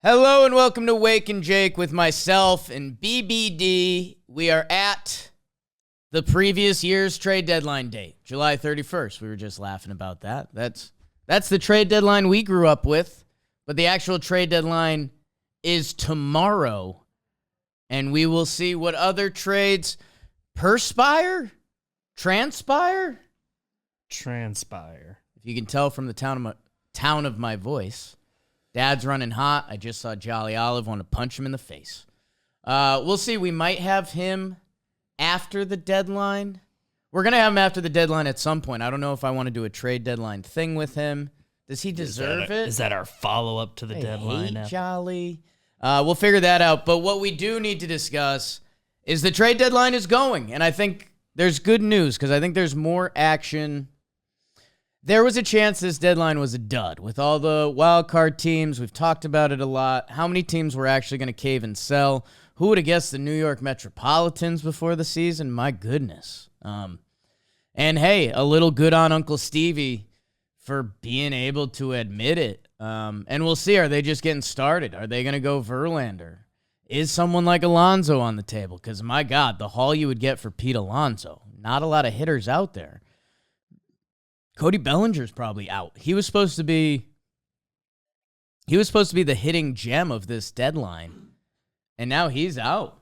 Hello and welcome to Wake and Jake with myself and BBD. We are at the previous year's trade deadline date, July 31st. We were just laughing about that. That's the trade deadline we grew up with, but the actual trade deadline is tomorrow, and we will see what other trades transpire. If you can tell from the tone of my voice. Dad's running hot. I just saw Jolly Olive want to punch him in the face. We'll see. We might have him after the deadline. We're going to have him after the deadline at some point. I don't know if I want to do a trade deadline thing with him. Does he deserve it? Is that our follow-up to the deadline? Hey, Jolly. We'll figure that out. But what we do need to discuss is the trade deadline is going. And I think there's good news because I think there's more action. There was a chance this deadline was a dud. With all the wild card teams, we've talked about it a lot. How many teams were actually going to cave and sell? Who would have guessed the New York Metropolitans before the season? My goodness. And hey, a little good on Uncle Stevie for being able to admit it. And we'll see. Are they just getting started? Are they going to go Verlander? Is someone like Alonso on the table? Because, my God, the haul you would get for Pete Alonso. Not a lot of hitters out there. Cody Bellinger's probably out. He was supposed to be the hitting gem of this deadline, and now he's out.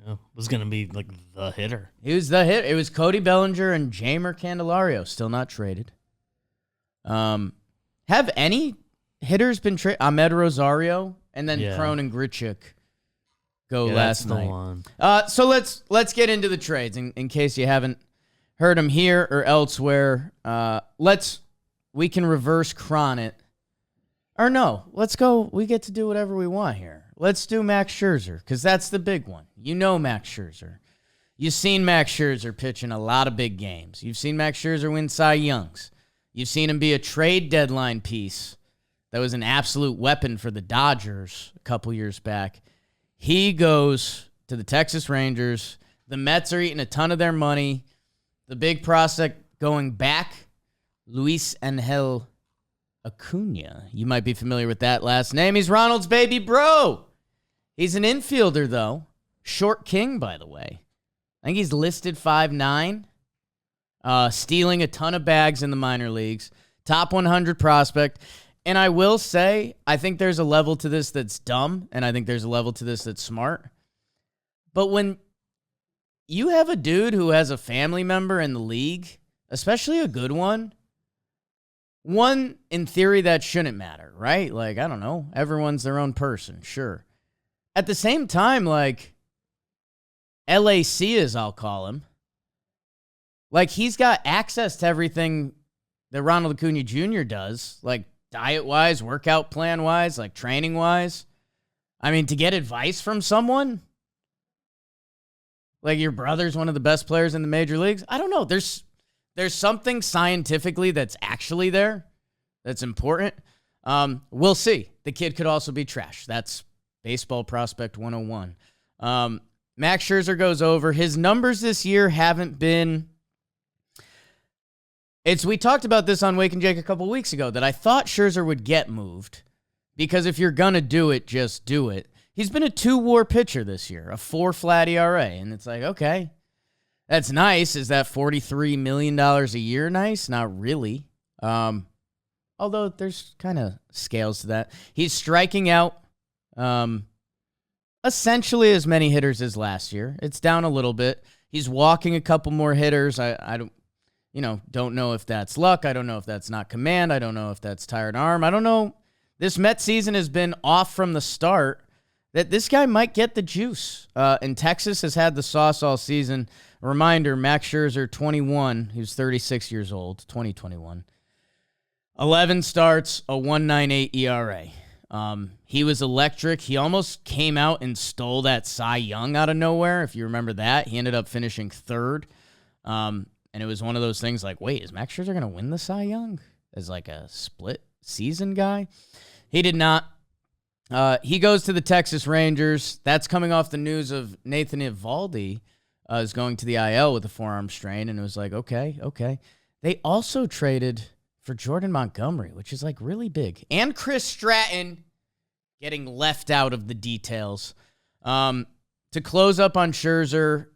Yeah, was going to be like the hitter. He was the hit. It was Cody Bellinger and Jamer Candelario, still not traded. Have any hitters been traded? Ahmed Rosario and then Cron and Grichuk go last night. One. So let's get into the trades in case you haven't heard him here or elsewhere. We can reverse Cron it. Or no, let's go. We get to do whatever we want here. Let's do Max Scherzer, because that's the big one. You know Max Scherzer. You've seen Max Scherzer pitch in a lot of big games. You've seen Max Scherzer win Cy Youngs. You've seen him be a trade deadline piece that was an absolute weapon for the Dodgers a couple years back. He goes to the Texas Rangers. The Mets are eating a ton of their money. The big prospect going back, Luis Angel Acuna. You might be familiar with that last name. He's Ronald's baby bro. He's an infielder, though. Short king, by the way. I think he's listed 5'9", stealing a ton of bags in the minor leagues. Top 100 prospect. And I will say, I think there's a level to this that's dumb, and I think there's a level to this that's smart. But when you have a dude who has a family member in the league, especially a good one, in theory, that shouldn't matter, right? Like, I don't know. Everyone's their own person, sure. At the same time, like, LAC, as I'll call him, like, he's got access to everything that Ronald Acuna Jr. does, like, diet-wise, workout plan-wise, like, training-wise. I mean, to get advice from someone, like your brother's one of the best players in the major leagues. I don't know. There's something scientifically that's actually there that's important. We'll see. The kid could also be trash. That's baseball prospect 101. Max Scherzer goes over. His numbers this year haven't been... We talked about this on Wake and Jake a couple weeks ago, that I thought Scherzer would get moved because if you're going to do it, just do it. He's been a 2-WAR pitcher this year, a 4 flat ERA, and it's like, okay, that's nice. Is that $43 million a year nice? Not really. Although there's kind of scales to that. He's striking out essentially as many hitters as last year. It's down a little bit. He's walking a couple more hitters. I don't know if that's luck. I don't know if that's not command. I don't know if that's tired arm. I don't know. This Met season has been off from the start. That this guy might get the juice. And Texas has had the sauce all season. A reminder, Max Scherzer, 21. He was 36 years old, 2021. 11 starts, a 1.98 ERA. He was electric. He almost came out and stole that Cy Young out of nowhere, if you remember that. He ended up finishing third. And it was one of those things like, wait, is Max Scherzer going to win the Cy Young as like a split season guy? He did not. He goes to the Texas Rangers. That's coming off the news of Nathan Eovaldi is going to the IL with a forearm strain, and it was like, okay. They also traded for Jordan Montgomery, which is like really big, and Chris Stratton getting left out of the details. To close up on Scherzer,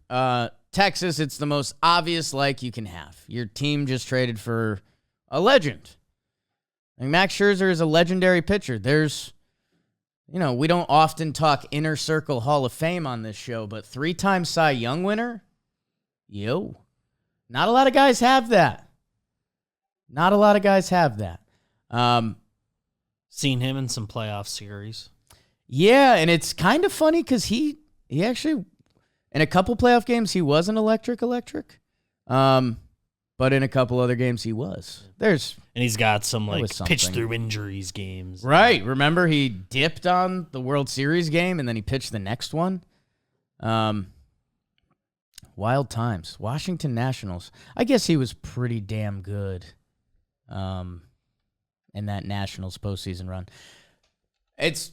Texas, it's the most obvious like you can have. Your team just traded for a legend. Max Scherzer is a legendary pitcher. We don't often talk inner circle Hall of Fame on this show, but 3-time Cy Young winner? Not a lot of guys have that. Seen him in some playoff series. Yeah, and it's kind of funny because he actually, in a couple playoff games, he wasn't electric. But in a couple other games, he was. And he's got some pitch through injuries games. Right. Remember, he dipped on the World Series game, and then he pitched the next one. Wild times. Washington Nationals. I guess he was pretty damn good in that Nationals postseason run. It's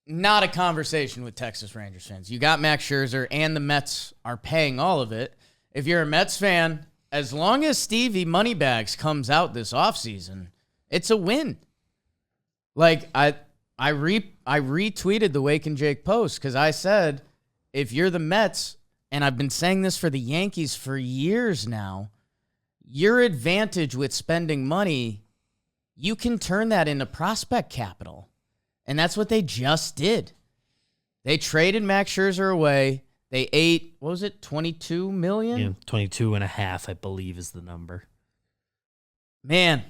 not a conversation with Texas Rangers fans. You got Max Scherzer, and the Mets are paying all of it. If you're a Mets fan, as long as Stevie Moneybags comes out this offseason, it's a win. I retweeted the Wake and Jake post because I said, if you're the Mets, and I've been saying this for the Yankees for years now, your advantage with spending money, you can turn that into prospect capital. And that's what they just did. They traded Max Scherzer away. They ate, what was it, $22 million? Yeah, 22 and a half, I believe, is the number. Man,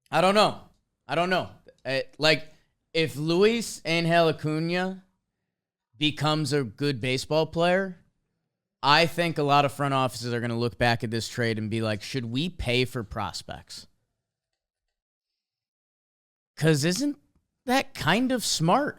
I don't know. If Luis Angel Acuna becomes a good baseball player, I think a lot of front offices are going to look back at this trade and be like, should we pay for prospects? Because isn't that kind of smart?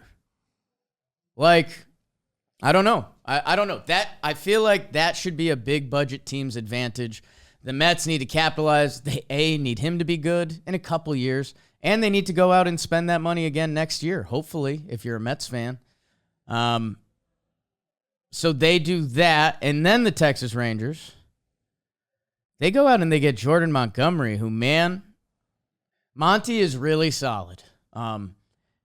I don't know. I don't know. I feel like that should be a big budget team's advantage. The Mets need to capitalize. They need him to be good in a couple years, and they need to go out and spend that money again next year, hopefully, if you're a Mets fan. So they do that, and then the Texas Rangers, they go out and they get Jordan Montgomery, who, man, Monty is really solid.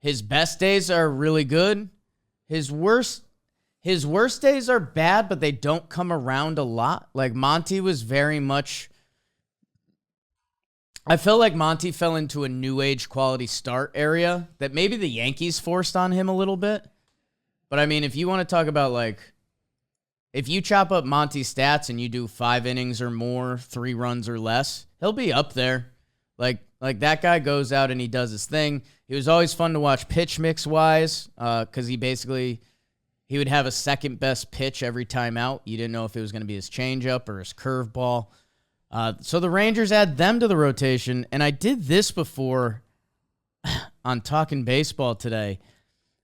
His best days are really good. His worst days are bad, but they don't come around a lot. Monty was very much, I feel like Monty fell into a new age quality start area that maybe the Yankees forced on him a little bit. But if you want to talk about if you chop up Monty's stats and you do 5 innings or more, 3 runs or less, he'll be up there. Like that guy goes out and he does his thing. He was always fun to watch pitch mix wise, because he would have a second best pitch every time out. You didn't know if it was going to be his changeup or his curveball. So the Rangers add them to the rotation, and I did this before on Talking Baseball today.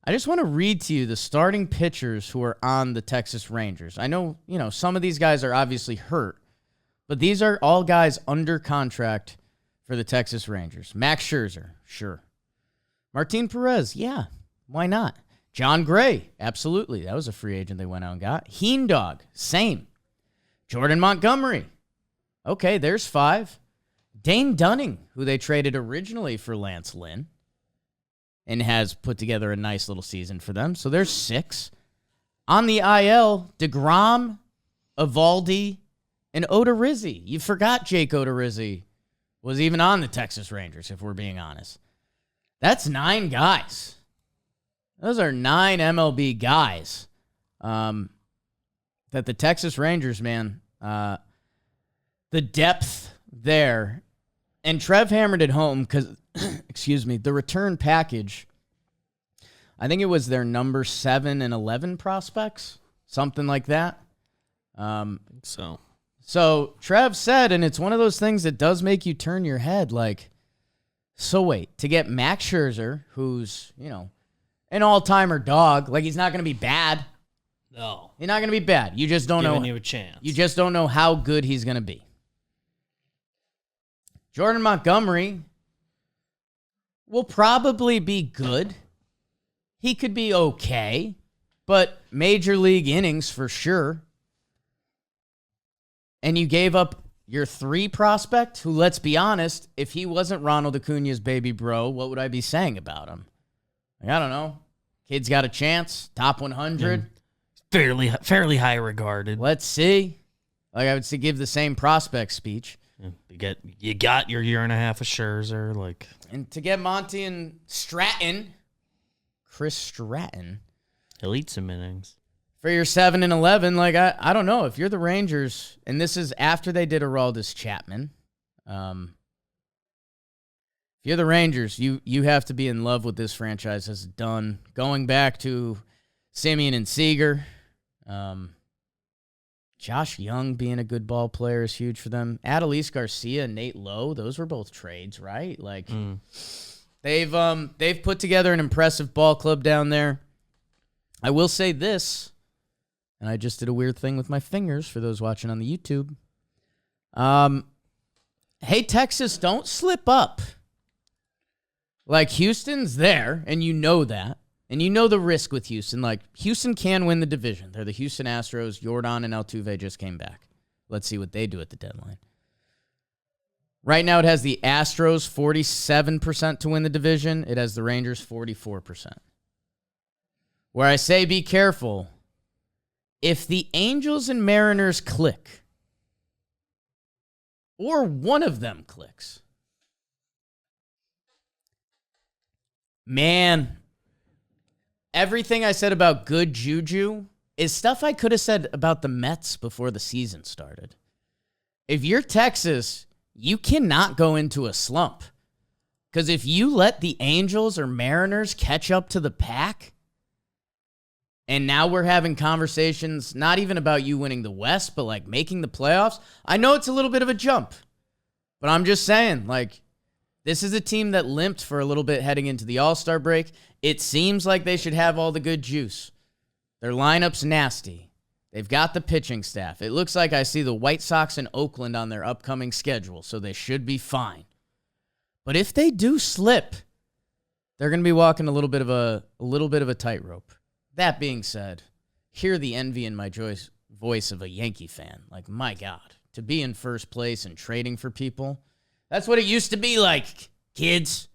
I just want to read to you the starting pitchers who are on the Texas Rangers. I know, some of these guys are obviously hurt, but these are all guys under contract for the Texas Rangers. Max Scherzer, sure. Martin Perez, yeah, why not? John Gray, absolutely. That was a free agent they went out and got. Heendog, same. Jordan Montgomery, okay, there's 5. Dane Dunning, who they traded originally for Lance Lynn, and has put together a nice little season for them. So there's 6. On the IL, DeGrom, Evaldi, and Odorizzi. You forgot Jake Odorizzi was even on the Texas Rangers, if we're being honest. That's 9 guys. Those are 9 MLB guys that the Texas Rangers, man, the depth there. And Trev hammered it home because, the return package, I think it was their number 7 and 11 prospects, something like that. I think so. So Trev said, and it's one of those things that does make you turn your head, so wait, to get Max Scherzer, who's, an all-timer dog, he's not going to be bad. No. He's not going to be bad. You just don't know. Giving you a chance. You just don't know how good he's going to be. Jordan Montgomery will probably be good. He could be okay, but major league innings for sure. And you gave up your 3 prospect, who, let's be honest, if he wasn't Ronald Acuna's baby bro, what would I be saying about him? Like, I don't know. Kid's got a chance. Top 100. Fairly high regarded. Let's see. Like, I would say give the same prospect speech. You got your year and a half of Scherzer. And to get Monty and Chris Stratton. He'll eat some innings. For your 7-11, like, I don't know. If you're the Rangers, and this is after they did Aroldis Chapman, if you're the Rangers, you have to be in love with this franchise has done. Going back to Simeon and Seager, Josh Young being a good ball player is huge for them. Adolis Garcia, Nate Lowe, those were both trades, right? Like, they've put together an impressive ball club down there. I will say this. And I just did a weird thing with my fingers for those watching on the YouTube. Hey, Texas, don't slip up. Like, Houston's there, and you know that. And you know the risk with Houston. Like, Houston can win the division. They're the Houston Astros. Jordan and Altuve just came back. Let's see what they do at the deadline. Right now, it has the Astros 47% to win the division. It has the Rangers 44%. Where I say be careful... If the Angels and Mariners click, or one of them clicks, man, everything I said about good juju is stuff I could have said about the Mets before the season started. If you're Texas, you cannot go into a slump. Because if you let the Angels or Mariners catch up to the pack, and now we're having conversations not even about you winning the West, but like making the playoffs. I know it's a little bit of a jump, but I'm just saying, like, this is a team that limped for a little bit heading into the All-Star break. It seems like they should have all the good juice. Their lineup's nasty. They've got the pitching staff. It looks like I see the White Sox and Oakland on their upcoming schedule, so they should be fine. But if they do slip, they're going to be walking a little bit of a tightrope. That being said, hear the envy in my voice of a Yankee fan. Like, my God, to be in first place and trading for people, that's what it used to be like, kids.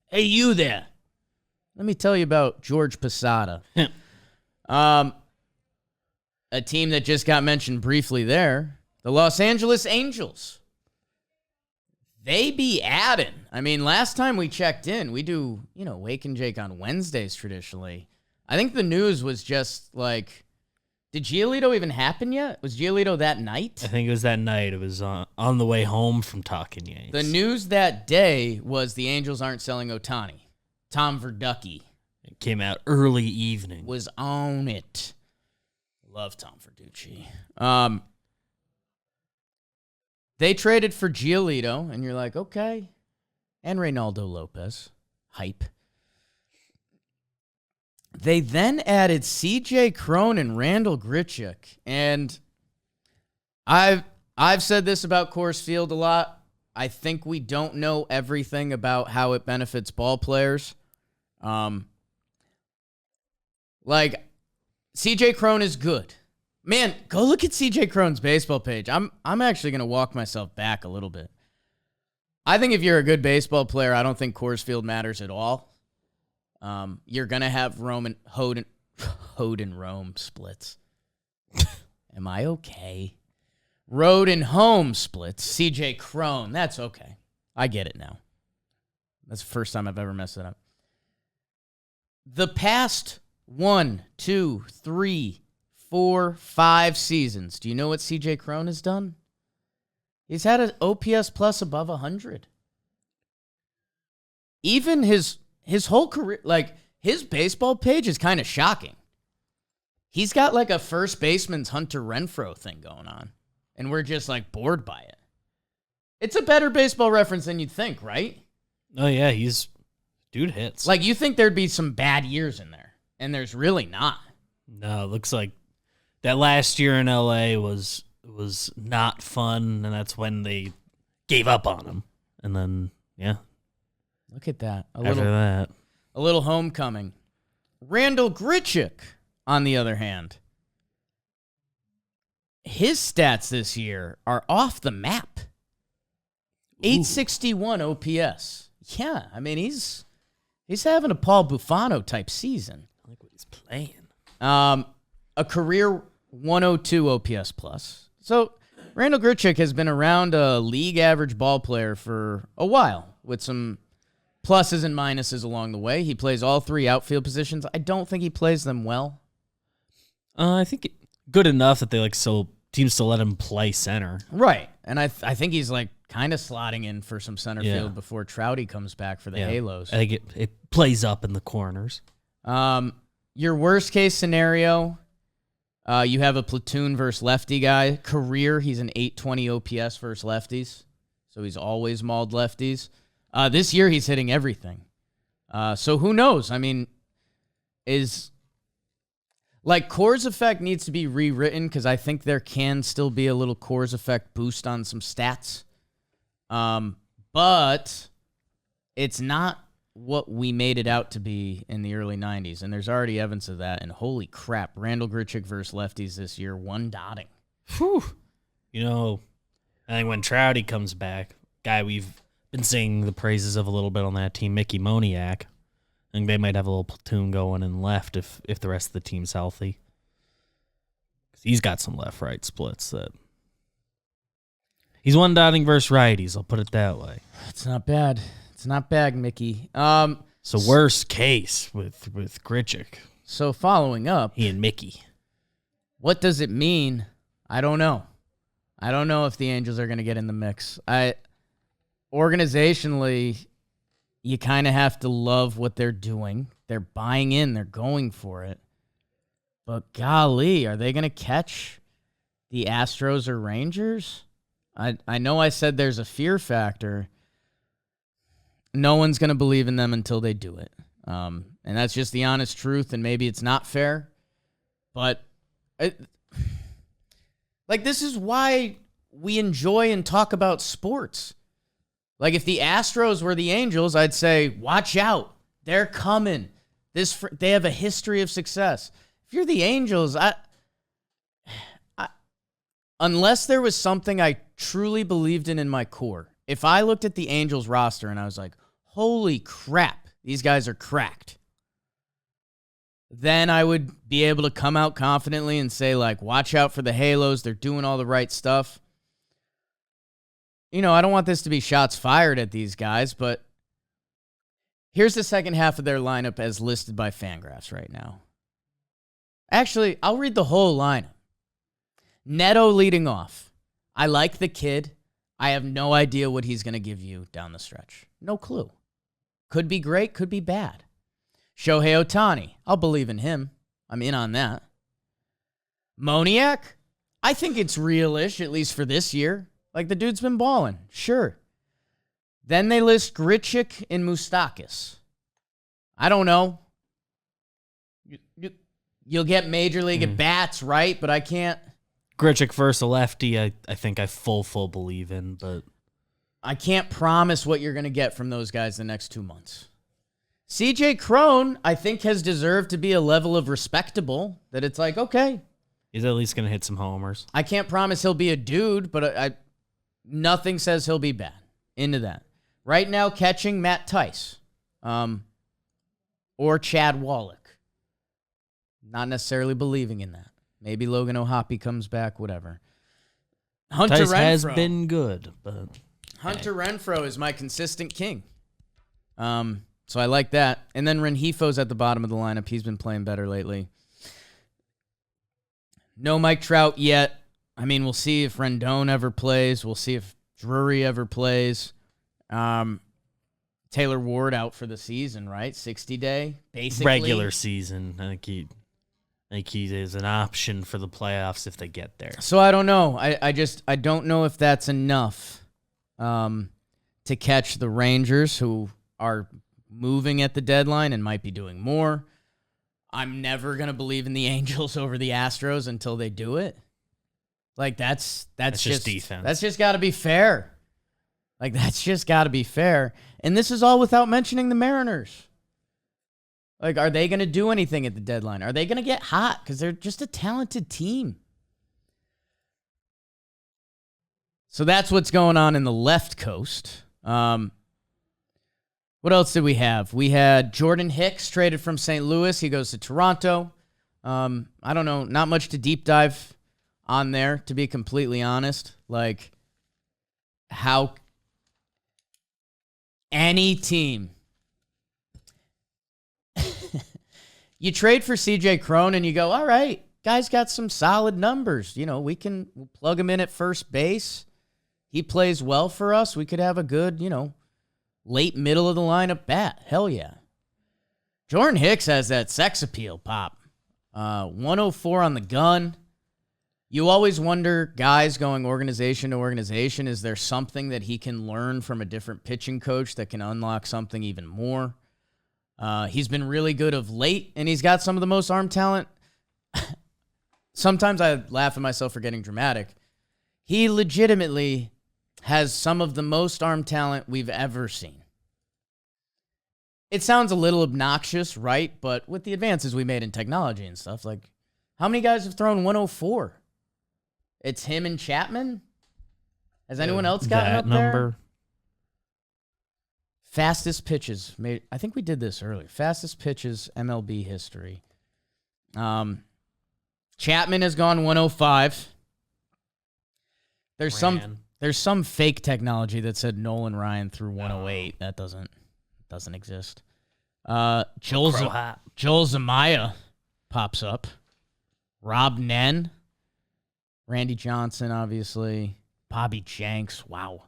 Hey, you there. Let me tell you about George Posada. A team that just got mentioned briefly there, the Los Angeles Angels. They be adding. I mean, last time we checked in, we do, Wake and Jake on Wednesdays traditionally. I think the news was just like, did Giolito even happen yet? Was Giolito that night? I think it was that night. It was on the way home from talking Yanks. The news that day was the Angels aren't selling Ohtani. Tom Verducke. It came out early evening. Was on it. Love Tom Verducke. They traded for Giolito, and you're like, okay. And Reynaldo Lopez. Hype. They then added C.J. Cron and Randall Grichuk. And I've said this about Coors Field a lot. I think we don't know everything about how it benefits ball players. Like, C.J. Cron is good. Man, go look at C.J. Cron's baseball page. I'm actually going to walk myself back a little bit. I think if you're a good baseball player, I don't think Coors Field matters at all. You're going to have Hoden Rome splits. Am I okay? Road and home splits. C.J. Cron. That's okay. I get it now. That's the first time I've ever messed it up. The past 1, 2, 3, 4, 5 seasons. Do you know what C.J. Cron has done? He's had an OPS plus above 100. Even his whole career, like, his baseball page is kind of shocking. He's got like a first baseman's Hunter Renfroe thing going on, and we're just like bored by it. It's a better baseball reference than you'd think, right? Oh, yeah, dude hits. Like, you think there'd be some bad years in there, and there's really not. No, it looks like that last year in L.A. was not fun, and that's when they gave up on him. And then, yeah. Look at that. A little homecoming. Randall Grichuk, on the other hand, his stats this year are off the map. 861 OPS. Yeah, I mean, he's having a Paul Buffano type season. I like what he's playing. A career 102 OPS plus. So Randall Grichuk has been around a league average ball player for a while with some pluses and minuses along the way. He plays all three outfield positions. I don't think he plays them well. I think good enough that they teams to let him play center. Right. And I think he's kind of slotting in for some center field before Trouty comes back for the Halos. I think it plays up in the corners. Your worst case scenario, you have a platoon versus lefty guy. Career, he's an 820 OPS versus lefties. So he's always mauled lefties. This year he's hitting everything. So who knows? I mean, Coors effect needs to be rewritten because I think there can still be a little Coors effect boost on some stats. But it's not what we made it out to be in the early 90s, and there's already evidence of that. And holy crap, Randall Grichuk versus lefties this year, 1 dotting. Whew. I think when Trouty comes back, guy we've been singing the praises of a little bit on that team, Mickey Moniak, I think they might have a little platoon going in left if the rest of the team's healthy. 'Cause he's got some left-right splits that... He's 1-dotting versus righties, I'll put it that way. It's not bad. It's not bad, Mickey. So worst case with Grichuk. So following up... He and Mickey. What does it mean? I don't know. I don't know if the Angels are going to get in the mix. Organizationally, you kind of have to love what they're doing. They're buying in. They're going for it. But golly, are they going to catch the Astros or Rangers? I know I said there's a fear factor. No one's going to believe in them until they do it. And that's just the honest truth, and maybe it's not fair. But this is why we enjoy and talk about sports. If the Astros were the Angels, I'd say, watch out. They're coming. They have a history of success. If you're the Angels, unless there was something I truly believed in my core, if I looked at the Angels roster and I was like, holy crap, these guys are cracked, then I would be able to come out confidently and say, watch out for the Halos. They're doing all the right stuff. I don't want this to be shots fired at these guys, but here's the second half of their lineup as listed by Fangraphs right now. Actually, I'll read the whole lineup. Neto leading off. I like the kid. I have no idea what he's going to give you down the stretch. No clue. Could be great, could be bad. Shohei Ohtani. I'll believe in him. I'm in on that. Moniak. I think it's real-ish, at least for this year. The dude's been balling. Sure. Then they list Grichuk and Moustakas. I don't know. You'll get major league at bats, right? But I can't. Grichuk versus a lefty, I think I full believe in, but I can't promise what you're going to get from those guys the next 2 months. CJ Cron, I think, has deserved to be a level of respectable that it's okay. He's at least going to hit some homers. I can't promise he'll be a dude, but nothing says he'll be bad. Into that. Right now, catching Matt Tice or Chad Wallach. Not necessarily believing in that. Maybe Logan O'Hoppe comes back, whatever. Hunter Tice Renfroe has been good, but Hunter Renfroe is my consistent king. So I like that. And then Renjifo's at the bottom of the lineup. He's been playing better lately. No Mike Trout yet. I mean, we'll see if Rendon ever plays. We'll see if Drury ever plays. Taylor Ward out for the season, right? 60-day, basically. Regular season. I think he is an option for the playoffs if they get there. So I don't know. I don't know if that's enough to catch the Rangers, who are moving at the deadline and might be doing more. I'm never going to believe in the Angels over the Astros until they do it. That's just defense. That's just got to be fair. That's just got to be fair. And this is all without mentioning the Mariners. Are they going to do anything at the deadline? Are they going to get hot? Because they're just a talented team. So that's what's going on in the left coast. What else did we have? We had Jordan Hicks traded from St. Louis. He goes to Toronto. I don't know. Not much to deep dive on there, to be completely honest. Like, how any team. You trade for CJ Cron and you go, all right, guy's got some solid numbers. You know, we'll plug him in at first base. He plays well for us. We could have a good, late middle of the lineup bat. Hell yeah. Jordan Hicks has that sex appeal, Pop. 104 on the gun. You always wonder, guys going organization to organization, is there something that he can learn from a different pitching coach that can unlock something even more? He's been really good of late, and he's got some of the most arm talent. Sometimes I laugh at myself for getting dramatic. He legitimately has some of the most arm talent we've ever seen. It sounds a little obnoxious, right? But with the advances we made in technology and stuff, like, how many guys have thrown 104? It's him and Chapman? Has anyone else gotten up number there? Fastest pitches. I think we did this earlier. Fastest pitches, MLB history. Chapman has gone 105. There's some fake technology that said Nolan Ryan threw 108. That doesn't exist. Joel Zumaya pops up. Rob Nen. Randy Johnson, obviously. Bobby Jenks. Wow.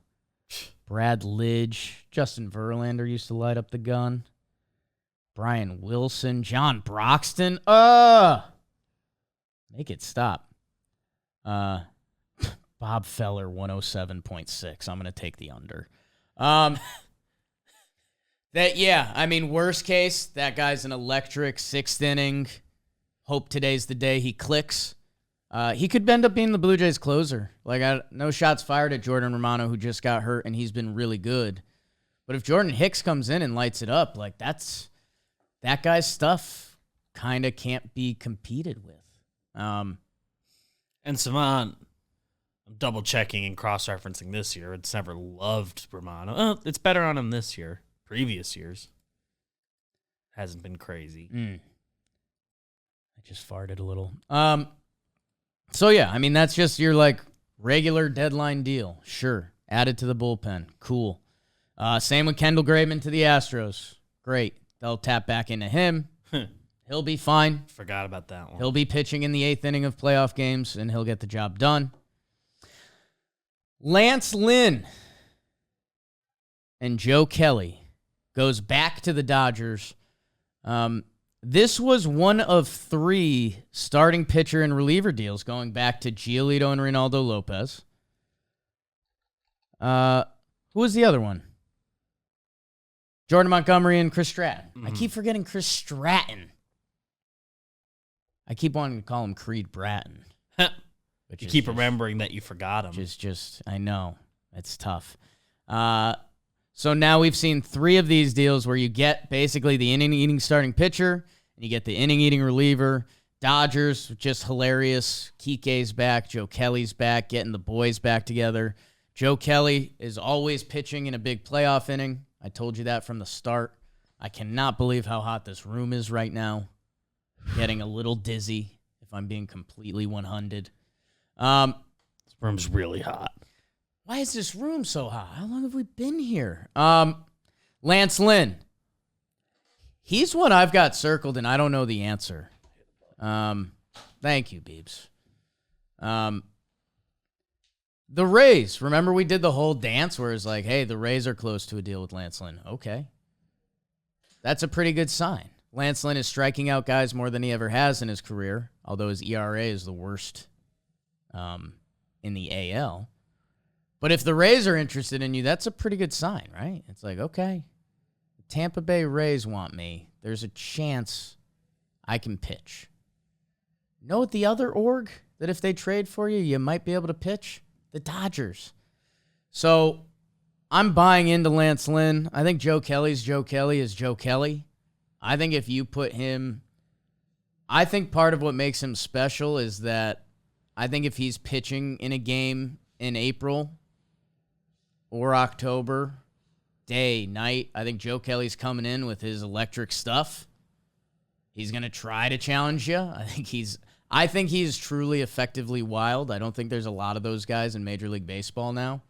Brad Lidge. Justin Verlander used to light up the gun. Brian Wilson. John Broxton. Make it stop. Bob Feller, 107.6. I'm going to take the under. Worst case, that guy's an electric sixth inning. Hope today's the day he clicks. He could end up being the Blue Jays closer. No shots fired at Jordan Romano, who just got hurt, and he's been really good. But if Jordan Hicks comes in and lights it up, that guy's stuff kind of can't be competed with. And Savant, I'm double checking and cross referencing this year. It's never loved Romano. It's better on him this year. Previous years hasn't been crazy. I just farted a little. So yeah, that's just your regular deadline deal. Sure, added to the bullpen. Cool. Same with Kendall Graveman to the Astros. Great. They'll tap back into him. He'll be fine. Forgot about that one. He'll be pitching in the 8th inning of playoff games, and he'll get the job done. Lance Lynn and Joe Kelly goes back to the Dodgers. This was one of 3 starting pitcher and reliever deals going back to Giolito and Reynaldo Lopez. Who was the other one? Jordan Montgomery and Chris Stratton. I keep forgetting Chris Stratton. I keep wanting to call him Creed Bratton. You keep remembering that you forgot him. I know. It's tough. So now we've seen 3 of these deals where you get basically the inning-eating starting pitcher, and you get the inning-eating reliever. Dodgers, just hilarious. Kike's back. Joe Kelly's back, getting the boys back together. Joe Kelly is always pitching in a big playoff inning. I told you that from the start. I cannot believe how hot this room is right now. Getting a little dizzy, if I'm being completely 100. This room's really hot. Why is this room so hot? How long have we been here? Lance Lynn. He's one I've got circled, and I don't know the answer. Thank you, Beebs. The Rays. Remember we did the whole dance where it's like, hey, the Rays are close to a deal with Lance Lynn. Okay. That's a pretty good sign. Lance Lynn is striking out guys more than he ever has in his career, although his ERA is the worst in the AL. But if the Rays are interested in you, that's a pretty good sign, right? It's like, okay, Tampa Bay Rays want me. There's a chance I can pitch. Know what the other org that if they trade for you, you might be able to pitch? The Dodgers. So I'm buying into Lance Lynn. I think Joe Kelly's Joe Kelly is Joe Kelly. I think if you put him, I think part of what makes him special is that I think if he's pitching in a game in April or October, day, night. I think Joe Kelly's coming in with his electric stuff. He's going to try to challenge you. I think he's truly effectively wild. I don't think there's a lot of those guys in Major League Baseball now.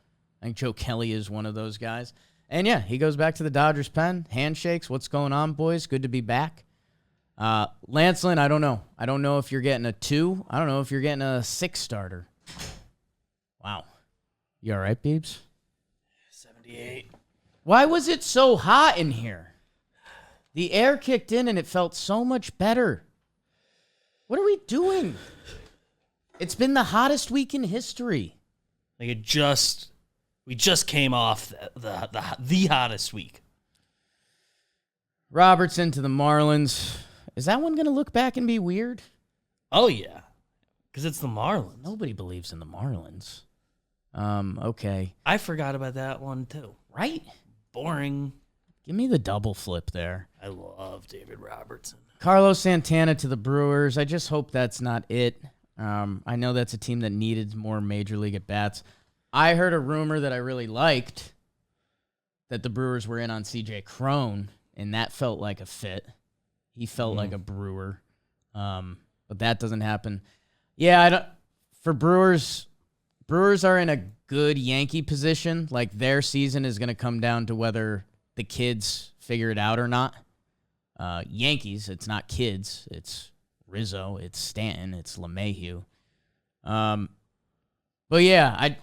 I think Joe Kelly is one of those guys. And yeah, he goes back to the Dodgers pen. Handshakes. What's going on, boys? Good to be back. Lance Lynn, I don't know. I don't know if you're getting a 2. I don't know if you're getting a 6 starter. Wow. You all right, Beebs? 78. Why was it so hot in here? The air kicked in and it felt so much better. What are we doing? It's been the hottest week in history. Like we just came off the hottest week. Robertson to the Marlins. Is that one going to look back and be weird? Oh, yeah. Because it's the Marlins. Nobody believes in the Marlins. Okay. I forgot about that one, too. Right? Boring. Give me the double flip there. I love David Robertson. Carlos Santana to the Brewers. I just hope that's not it. I know that's a team that needed more Major League at-bats. I heard a rumor that I really liked that the Brewers were in on C.J. Cron, and that felt like a fit. He felt like a Brewer. But that doesn't happen. Yeah, for Brewers are in a good Yankee position. Like, their season is going to come down to whether the kids figure it out or not. Yankees, it's not kids. It's Rizzo, it's Stanton, it's LeMahieu. But yeah,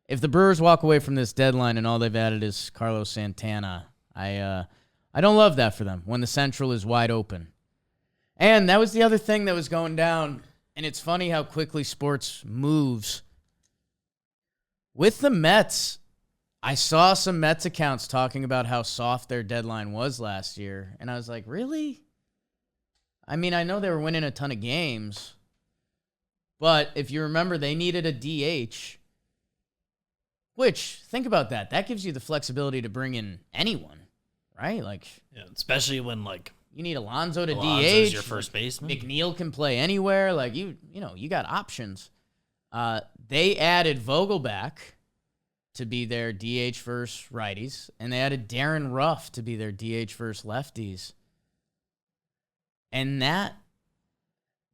if the Brewers walk away from this deadline and all they've added is Carlos Santana, I don't love that for them when the Central is wide open. And that was the other thing that was going down, and it's funny how quickly sports moves. With the Mets, I saw some Mets accounts talking about how soft their deadline was last year, and I was like, really? I mean, I know they were winning a ton of games, but if you remember, they needed a DH, which, think about that. That gives you the flexibility to bring in anyone, right? Like, yeah, especially when, like, you need Alonso to Alonso's DH. your first baseman. McNeil can play anywhere. Like, you got options. They added Vogelback to be their DH versus righties, and they added Darren Ruff to be their DH versus lefties. And that,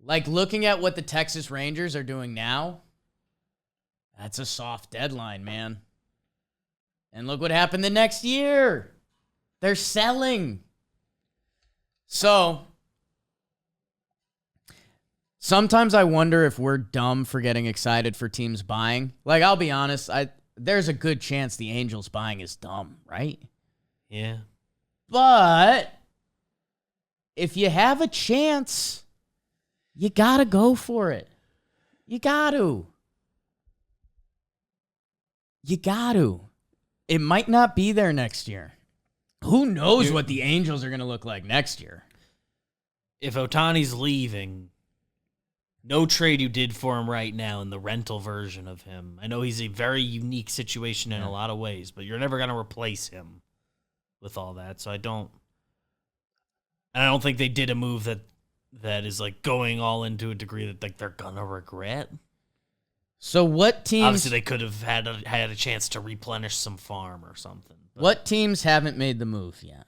like, looking at what the Texas Rangers are doing now, that's a soft deadline, man. And look what happened the next year. They're selling. So, sometimes I wonder if we're dumb for getting excited for teams buying. Like, I'll be honest, there's a good chance the Angels buying is dumb, right? Yeah. But if you have a chance, you got to go for it. You got to. You got to. It might not be there next year. Who knows what the Angels are going to look like next year? If Ohtani's leaving, no trade you did for him right now in the rental version of him. I know he's a very unique situation in a lot of ways, but you're never going to replace him with all that. So I don't think they did a move that is like going all into a degree that like they're going to regret. So what teams... Obviously, they could have had a chance to replenish some farm or something. What teams haven't made the move yet?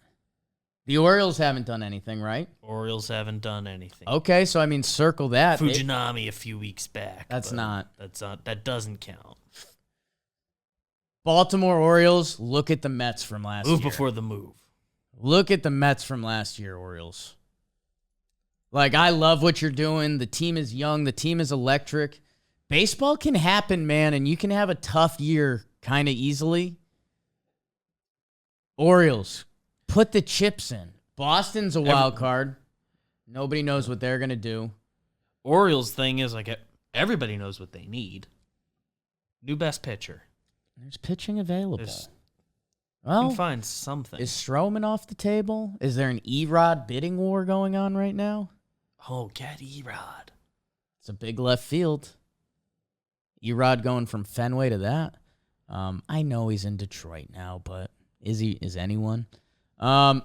The Orioles haven't done anything, right? Orioles haven't done anything. Okay, so I mean, circle that. Fujinami a few weeks back. That doesn't count. Baltimore Orioles, look at the Mets from last year. Move before the move. Look at the Mets from last year, Orioles. Like, I love what you're doing. The team is young. The team is electric. Baseball can happen, man, and you can have a tough year kind of easily. Orioles, put the chips in. Boston's a wild card. Nobody knows what they're going to do. Orioles thing is, like, everybody knows what they need. New best pitcher. There's pitching available. You Well, can find something. is Stroman off the table? Is there an Erod bidding war going on right now? Oh, get Erod. It's a big left field. Erod going from Fenway to that. I know he's in Detroit now, but is anyone? The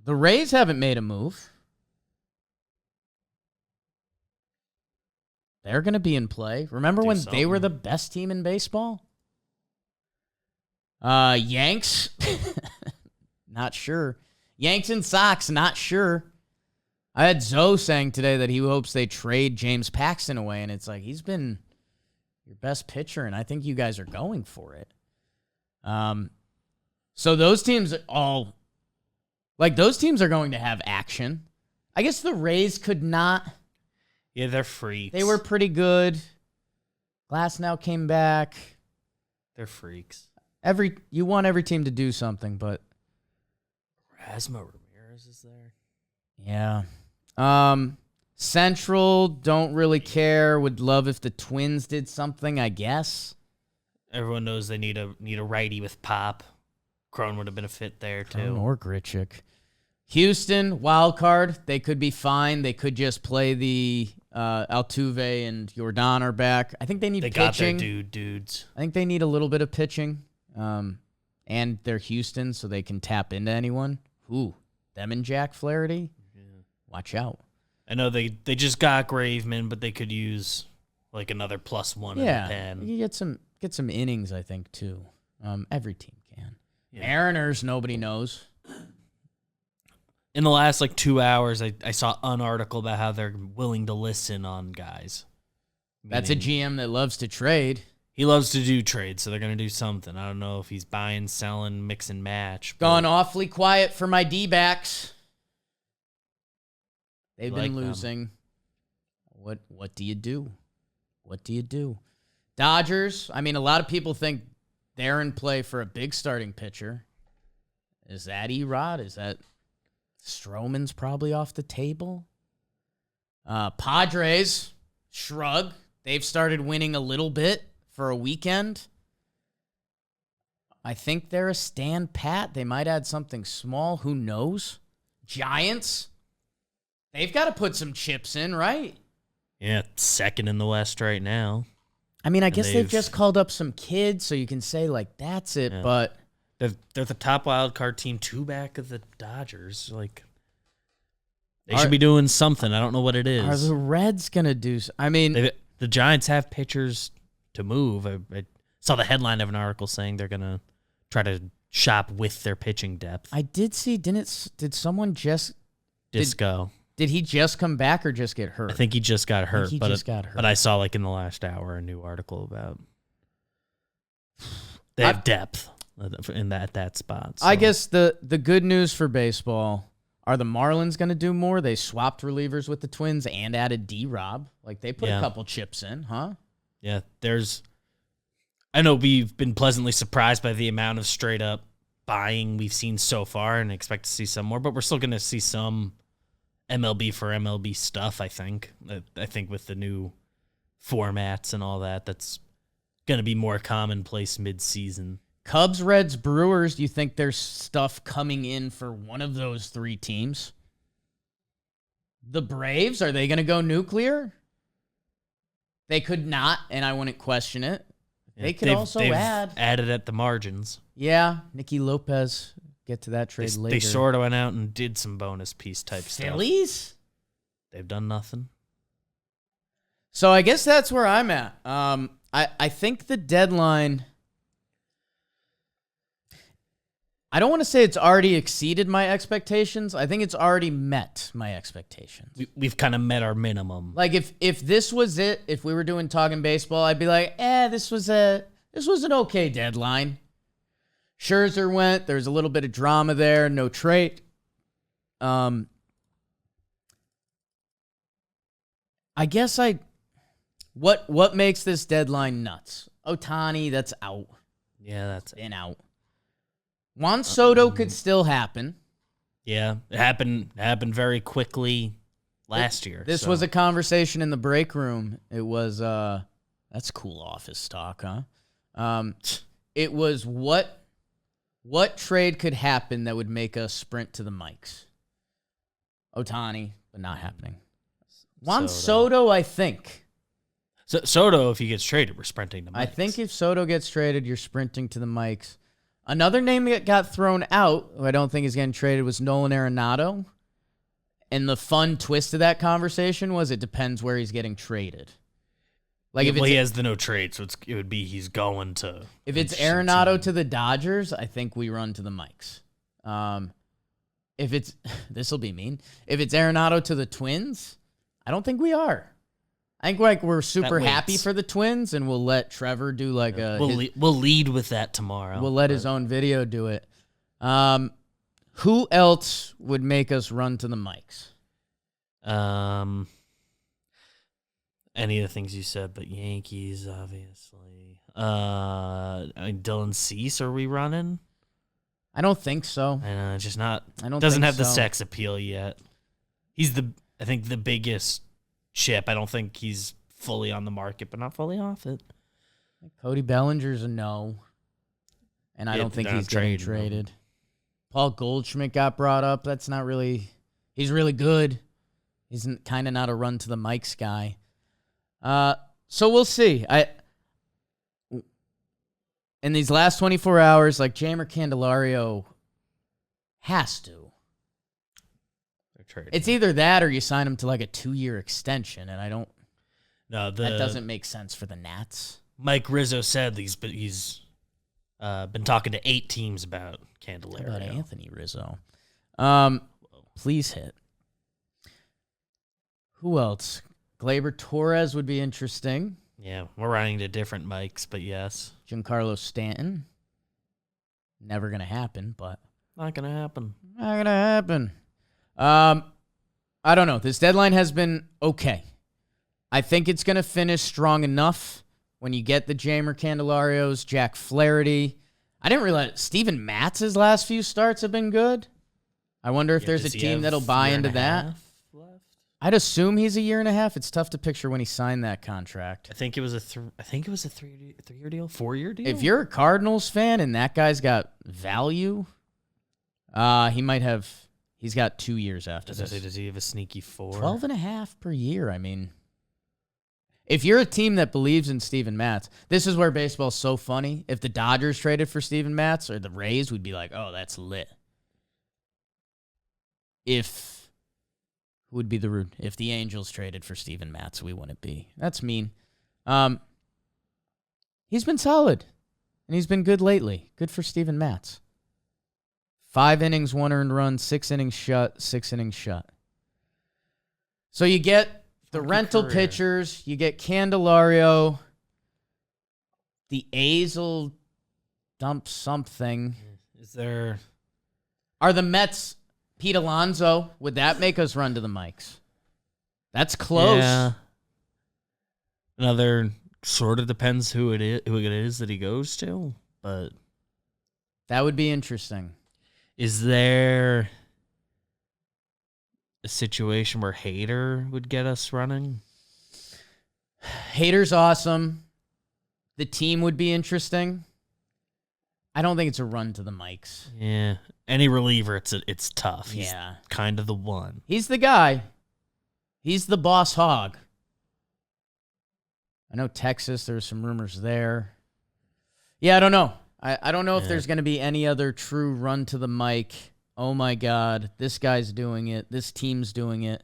Rays haven't made a move. They're going to be in play. Remember when they were the best team in baseball? Yanks, not sure. Yanks and Sox, not sure. I had Zoe saying today that he hopes they trade James Paxton away, and it's like he's been your best pitcher, and I think you guys are going for it. So those teams are going to have action. I guess the Rays could not. Yeah, they're freaks. They were pretty good. Glass now came back. They're freaks. You want every team to do something, but Rasmo Ramirez is there. Yeah. Central, don't really care. Would love if the Twins did something, I guess. Everyone knows they need a righty with pop. Crone would have been a fit there too. Or Grichuk. Houston, wild card. They could be fine. They could just play the Altuve and Jordan are back. I think they need pitching. Got their dudes. I think they need a little bit of pitching. And they're Houston, so they can tap into anyone. Ooh, them and Jack Flaherty. Yeah. Watch out. I know they just got Graveman, but they could use like another +1 in the pen. You get some innings, I think, too. Every team can. Yeah. Mariners, nobody knows. In the last 2 hours, I saw an article about how they're willing to listen on guys. That's a GM that loves to trade. He loves to do trades, so they're going to do something. I don't know if he's buying, selling, mix and match. Gone awfully quiet for my D-backs. They've been losing. What do you do? What do you do? Dodgers, I mean, a lot of people think they're in play for a big starting pitcher. Is that Erod? Is that Stroman's probably off the table? Padres, shrug. They've started winning a little bit for a weekend. I think they're a stand pat. They might add something small. Who knows? Giants, they've got to put some chips in, right? Yeah, second in the West right now. I mean, I guess they've just called up some kids, so you can say, that's it, but... They're the top wild card team, 2 back of the Dodgers. They should be doing something. I don't know what it is. Are the Reds going to do... I mean... The Giants have pitchers to move. I saw the headline of an article saying they're going to try to shop with their pitching depth. I did see, did someone just... Disco. Did he just come back or just get hurt? I think he just got hurt. Got hurt. But I saw in the last hour a new article about they have depth in that spot. So. I guess the good news for baseball, are the Marlins going to do more? They swapped relievers with the Twins and added D-Rob. They put a couple chips in, huh? Yeah, I know we've been pleasantly surprised by the amount of straight up buying we've seen so far and expect to see some more, but we're still going to see some MLB for MLB stuff, I think. I think with the new formats and all that's going to be more commonplace mid-season. Cubs, Reds, Brewers, do you think there's stuff coming in for one of those 3 teams? The Braves, are they going to go nuclear? They could not, and I wouldn't question it. Yeah, they could also added at the margins. Yeah, Nicky Lopez. Get to that trade later. They sort of went out and did some bonus piece type stuff. Phillies? They've done nothing. So I guess that's where I'm at. I think the deadline... I don't want to say it's already exceeded my expectations. I think it's already met my expectations. We've kind of met our minimum. If this was it, if we were doing Talking Baseball, I'd be like, this was an okay deadline. Scherzer went. There's a little bit of drama there. No trade. I guess what makes this deadline nuts? Ohtani, that's out. Yeah, that's been out. Juan Soto could still happen. Yeah, it happened very quickly last year. This was a conversation in the break room. It was that's cool office talk, huh? It was what trade could happen that would make us sprint to the mics? Ohtani, but not happening. Juan Soto, I think. Soto, if he gets traded, we're sprinting to mics. I think if Soto gets traded, you're sprinting to the mics. Another name that got thrown out, who I don't think is getting traded, was Nolan Arenado. And the fun twist of that conversation was it depends where he's getting traded. Like Well, he has the no trade, so it would be he's going to. If it's Arenado to the Dodgers, I think we run to the Mikes. If it's this will be mean. If it's Arenado to the Twins, I don't think we are. I think we're super happy for the Twins, and we'll let Trevor do We'll lead with that tomorrow. We'll let his own video do it. Who else would make us run to the Mikes? Any of the things you said, but Yankees, obviously. Dylan Cease, are we running? I don't think so. I know, it's just not. I don't. Doesn't think have the so. sex appeal yet. He's I think the biggest chip. I don't think he's fully on the market, but not fully off it. Cody Bellinger's a no, and I don't think he's getting traded. Paul Goldschmidt got brought up. That's not really. He's really good. He's kind of not a run to the Mikes guy. So we'll see. In these last 24 hours, like Jeimer Candelario has to. It's either that or you sign him to like a 2-year extension, and I don't. No, that doesn't make sense for the Nats. Mike Rizzo said he's been talking to 8 teams about Candelario. How about Anthony Rizzo? Please hit. Who else? Gleyber Torres would be interesting. Yeah, we're running to different mics, but yes. Giancarlo Stanton. Never going to happen, but. Not going to happen. Not going to happen. I don't know. This deadline has been okay. I think it's going to finish strong enough when you get the Jeimer Candelarios, Jack Flaherty. I didn't realize Steven Matz's last few starts have been good. I wonder if there's a team that'll buy into that. I'd assume he's a year and a half. It's tough to picture when he signed that contract. I think it was a 3-year deal, 4-year deal. If you're a Cardinals fan and that guy's got value, he might have. He's got 2 years after this. Does he have a sneaky 4? 12 and a half per year. I mean, if you're a team that believes in Steven Matz, this is where baseball's so funny. If the Dodgers traded for Steven Matz or the Rays, we'd be like, oh, that's lit. Who would be the root? If the Angels traded for Steven Matz, we wouldn't be. That's mean. He's been solid, and he's been good lately. Good for Steven Matz. 5 innings, 1 earned run, 6 innings shut, 6 innings shut. So you get the rental pitchers, you get Candelario. The A's will dump something. Are the Mets Pete Alonso? Would that make us run to the Mikes? That's close. Yeah. Another sort of depends who it is that he goes to, but that would be interesting. Is there a situation where Hader would get us running? Hader's awesome. The team would be interesting. I don't think it's a run to the Mikes. Yeah. Any reliever, it's tough. He's yeah. Kind of the one. He's the guy. He's the boss hog. I know Texas, there's some rumors there. Yeah, I don't know. I don't know if there's going to be any other true run to the mic. Oh, my God. This guy's doing it. This team's doing it.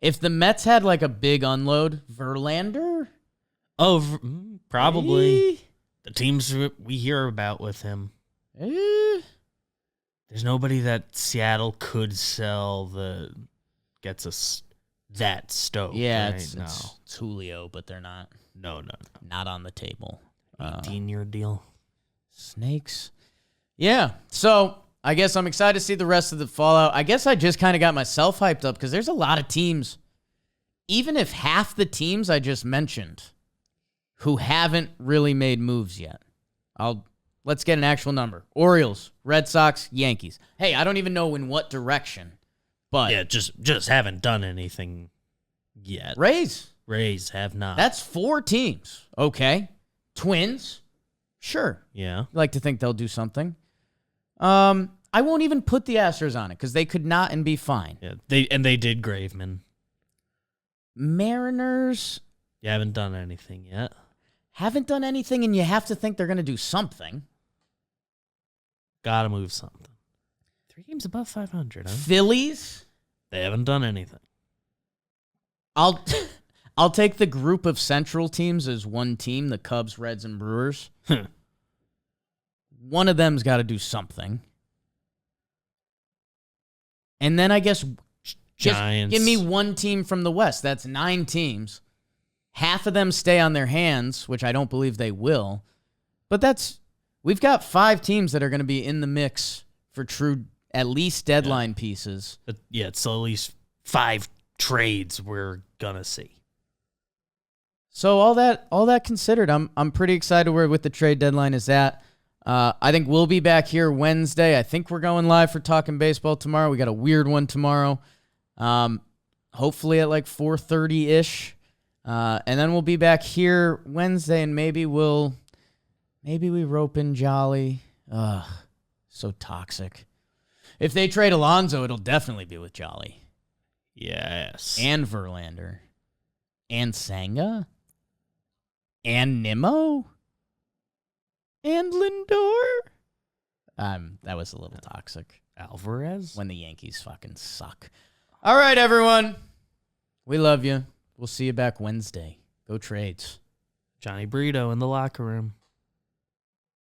If the Mets had like a big unload, Verlander? Oh, probably. The teams we hear about with him. There's nobody that Seattle could sell that gets us that stoked. Yeah, right? it's Julio, but they're not. No. Not on the table. 18-year deal. Snakes. Yeah, so I guess I'm excited to see the rest of the fallout. I guess I just kind of got myself hyped up because there's a lot of teams, even if half the teams I just mentioned, who haven't really made moves yet. Let's get an actual number. Orioles, Red Sox, Yankees. Hey, I don't even know in what direction, but yeah, just haven't done anything yet. Rays have not. That's 4 teams. Okay. Twins. Sure. Yeah. Like to think they'll do something. I won't even put the Astros on it because they could not and be fine. Yeah, they did Graveman. Mariners. You haven't done anything yet. Haven't done anything, and you have to think they're going to do something. Gotta move something. 3 games above 500, huh? Phillies. They haven't done anything. I'll I'll take the group of Central teams as one team, the Cubs, Reds, and Brewers. One of them's got to do something. And then I guess Giants. give me one team from the West. That's 9 teams. Half of them stay on their hands, which I don't believe they will. But we've got 5 teams that are going to be in the mix for true, at least deadline pieces. It's at least 5 trades we're gonna see. So all that considered, I'm pretty excited where with the trade deadline is at. I think we'll be back here Wednesday. I think we're going live for Talking Baseball tomorrow. We got a weird one tomorrow. Hopefully at like 4:30-ish. And then we'll be back here Wednesday, and maybe we rope in Jolly. Ugh, so toxic. If they trade Alonso, it'll definitely be with Jolly. Yes. And Verlander. And Senga. And Nimmo. And Lindor. That was a little toxic. Alvarez? When the Yankees fucking suck. All right, everyone. We love you. We'll see you back Wednesday. Go Trades. Johnny Brito in the locker room.